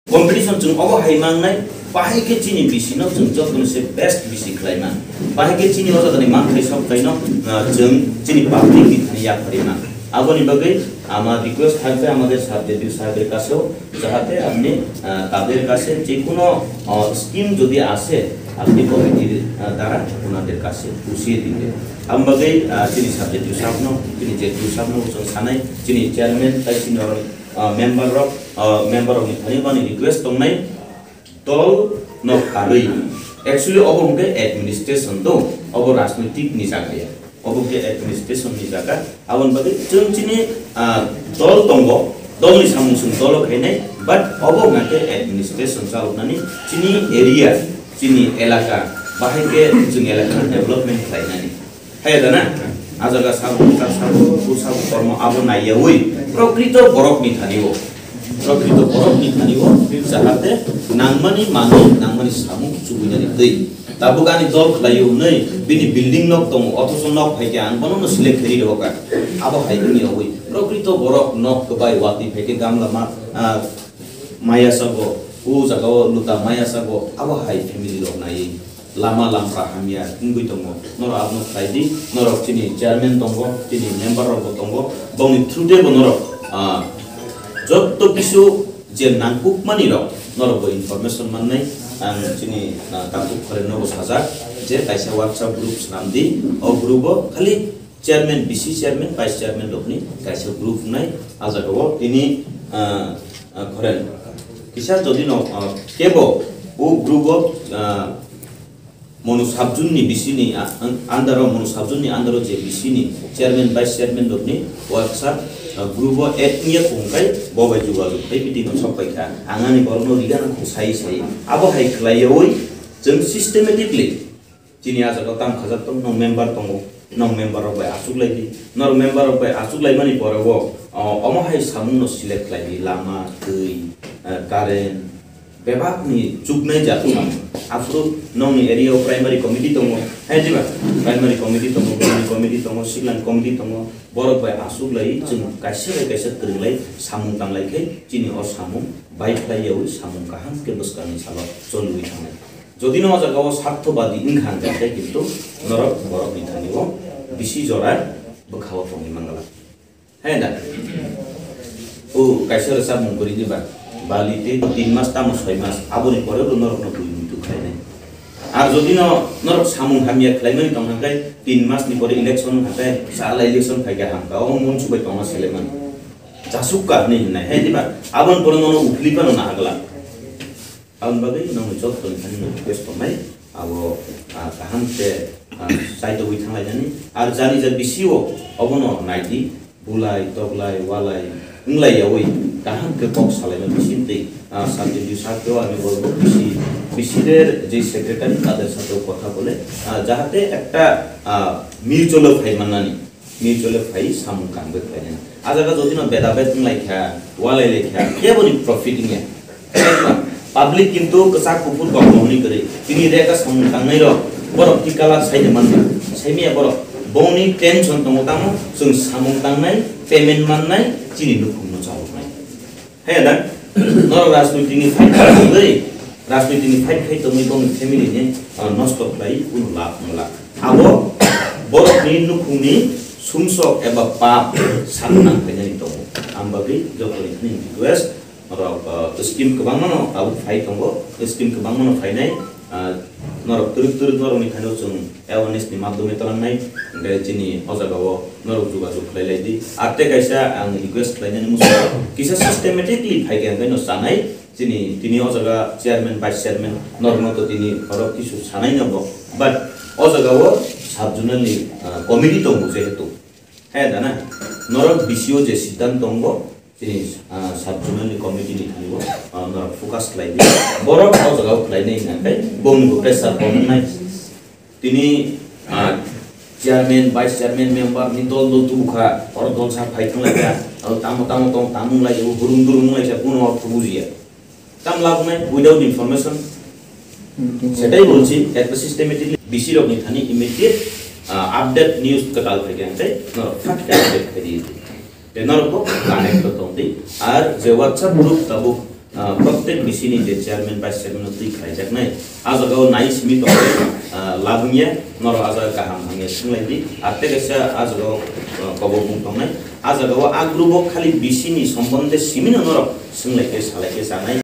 competition chung obo haimang nai bahai ke chini bisi no chung jok se best bisi khlaima bahai ke chini osa tani mang khai sab kaino chung chini public ni thani ya kharima aboni bagai ama request থাকবে আমাদের subjective সাহেবের কাছেও যাতে আপনি তাদের কাছে যে কোনো স্কিম যদি আসে আপনি কমিটির দ্বারা ওনাদের কাছে পুষিয়ে দিতে আমবাগে যিনি সাবজেক্টিভ সাহেব যিনি জেক্টিভ সাহেব সানাই যিনি চেয়ারম্যান তাই যিনি member of Nithani bani request tongnai dol no kharui actually obongke administration do obo rajnitik ni jaga obongke administration ni jaga abon bagi chung chini dol tongo dol ni samung sung dol khainai but obongke administration chalunani chini area chini elaka bahike chung elaka development khainani hayadana ajaga sabu sabu kormo abo naiyawi prokrito borok ni thanibo prokrito borok ni thanibo jahate nangmani mani nangmani samu chubujani dei tabugani dol khlayu nei bini building nok tong othoso nok phaike angbono no select kheri roka abo haiduni oi prokrito borok nok bai wati phaike gamla ma maya sabo u jagao luta maya sabo abo hai family rok nai lama lampra hamia ingui tongo noro abno khlaidi noro chini chairman tongo chini member rok tongo boni thrude bonoro jotto kisu je nangkuk mani rok noro bo information mannai ang chini takuk khare no saja je kaisa whatsapp group namdi o group khali chairman bc chairman vice chairman lokni kaisa group nai ajago tini khoren kisa jodi no kebo o group monu sabjunni bisini andaro monu sabjunni andaro je bisini chairman vice chairman lokni whatsapp group etnia kungkai bobai juga kai meeting sampai ka angani borno rigana khosai sai abo hai khlaioi jeng systematically chini aja tam khajak tong no member tongo no member bai asuk lai no member bai asuk lai mani porabo omo hai samun no select lai lama tui karen bebak ni chuknai ja afro nong area primary committee tongo hai diba primary committee tongo siglan committee tongo borok bai asuk lai chung kaisa tring lai samung tang lai ke chini or samung bai lai yau samung kaham ke buskani salo cholui thangai jodi no jagao sarthobadi ingkhan jate kintu norok borok ni thanibo bisi jora bokhaw tongi mangala hai da o kaisa samung kori diba balite 3 mas tamo 6 mas aboni pore norok no tui tu khaine ar jodi no norok samung hamia khlaimani tonghakai 3 mas ni pore election hatai sala election phaiga hamka o mun chubai tongma seleman jasukka ni nai he diba abon pore no ukhli pano na agla abon bagai no chok ton khani no request tomai abo kaham te site wi thanglai jani ar jani jar bisio obono naiti bulai toglai walai nglai yawi kaham ke box salena bisinte subject sakyo ami bolbo bishider je secretary তাদের সাথে কথা বলে যাতে একটা mutual phi মানানি mutual phi সামু কামবে ফাইনা আজাga যদি না বেদাবেত লাইখা ওয়ালাই লেখা কেবনি profiting a public কিন্তু কসাক কুপুর গমনি করে তিনি রেকা সামু কাংনাই র বড় টিকালা সাইদে মানবা সাইমিয়া বড় বনি টেনশন তমতামো जों সামু কাংনাই পেমেন্ট মাননাই চিনি নুকুনো চাওনাই হে দা নর রাজনীতিনি ফাইট করে राजनीतिनि फाइट खाइ तमै बंग फेमिलि ने नष्ट खाइ कुन लाभ मला आबो बरकनि नुखुनि सुमसक एबा पाप साननां फैनाय दङ आमबागै जकरिनि रिक्वेस्ट र स्किम गोबां मानो आबो फाइट दङ स्किम गोबां मानो फाइनाय नरक तुरुक नरकनि खानो जों एवारनेस नि माध्यमे तलांनाय जिनि अजागाव नरक जुगाजुग खालायलायदि आते कायसा आं रिक्वेस्ट खालायनानै मुसो किसा सिस्टेमेटिकली फाइगेन न सानाय जिनि तिनि अजागा चेयरमैन वाइस चेयरमैन नर्मल तो तिनि हरक किसु सानाय नबो बाट अजागाव साबजुनलनि कमिटि दङ जेहेतु हे दाना नरक बिसिओ जे सिद्धान्त दङ जिनि साबजुनलनि कमिटि नि थानिबो नरक फोकस लाइदि बरक अजागाव लाइनै नाथाय बंगु प्रेसार बननाय तिनि चेयरमैन वाइस चेयरमैन मेम्बर नि दल दल तुखा और दल सा फाइथं लाया और तामु तामुं लायो गुरुं गुरुं लायसा कोनो अर्थ बुझिया কাম লাভ নাই উইদাউট ইনফরমেশন সেটাই বলছি একটা সিস্টেমেটিকলি বিসি রকনি থানি ইমিডিয়েট আপডেট নিউজ কাল থেকে আনতে নর ফাট আপডেট করে দিই তে নর কো কানেক্ট করতে আর যে হোয়াটসঅ্যাপ গ্রুপ তাবো प्रत्येक बिसिनी जे चेयरमैन वाइस चेयरमैन तुई खाइजाक नै आज गाव नाइ सिमी तो लाभंगिया नर आज गाहाम हांगे सिंलाइदि आतेगेसा आज गाव कबो बुंथंनाय आज गाव आ ग्रुप खाली बिसिनी सम्बन्धे सिमिन नर सिंलाइके सालाइके जानाय